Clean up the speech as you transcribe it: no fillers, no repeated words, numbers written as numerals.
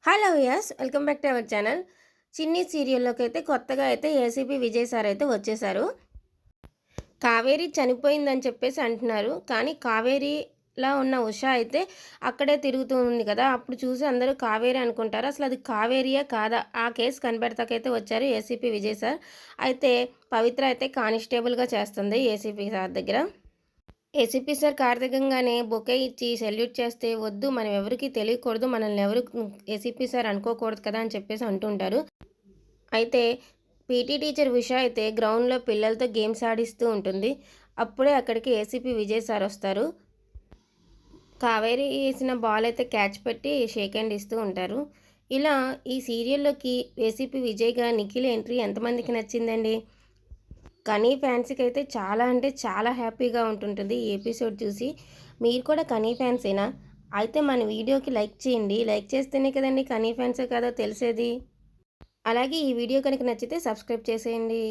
Hello yes welcome back to our channel. Chinni సీరియల్లోకి అయితే కొత్తగా అయితే ఏసీపీ విజయ్ సార్ అయితే వచ్చేసారు. కావేరి చనిపోయిందని చెప్పేసి అంటున్నారు. కానీ కావేరిలా ఉన్న ఉష అయితే అక్కడే తిరుగుతూ ఉంది కదా! అప్పుడు చూసి అందరూ కావేరి అనుకుంటారు. అసలు అది కావేరియా కాదా? ఆ కేసు కనిపెడతాకైతే వచ్చారు ఏసీపీ విజయ్ సార్. అయితే పవిత్ర అయితే కానిస్టేబుల్‌గా చేస్తుంది ఏసీపీ సార్ దగ్గర. ఏసీపీ సార్ కారు దిగంగానే బొకే ఇచ్చి సెల్యూట్ చేస్తే, "వద్దు మనం ఎవరికీ తెలియకూడదు. మనల్ని ఎవరు ఏసీపీ సార్ అనుకోకూడదు కదా!" అని చెప్పేసి అంటుంటారు. అయితే పీటీ టీచర్ ఉష అయితే గ్రౌండ్‌లో పిల్లలతో గేమ్స్ ఆడిస్తూ ఉంటుంది. అప్పుడే అక్కడికి ఏసీపీ విజయ్ సార్ వస్తారు. కావేరి ఏసిన బాల్ అయితే క్యాచ్ పెట్టి షేక్ హ్యాండ్ ఇస్తూ ఉంటారు. ఇలా ఈ సీరియల్‌లోకి ఏసీపీ విజయ్‌గా నిఖిల్ ఎంట్రీ ఎంతమందికి నచ్చిందండి? కనీ ఫ్యాన్స్‌కైతే చాలా అంటే చాలా హ్యాపీగా ఉంటుంటుంది ఈ ఎపిసోడ్ చూసి. మీరు కూడా కనీ ఫ్యాన్సేనా? అయితే మన వీడియోకి లైక్ చేయండి. లైక్ చేస్తేనే కదండీ కనీ ఫ్యాన్సో కాదో తెలిసేది. అలాగే ఈ వీడియో కనుక నచ్చితే సబ్స్క్రైబ్ చేసేయండి.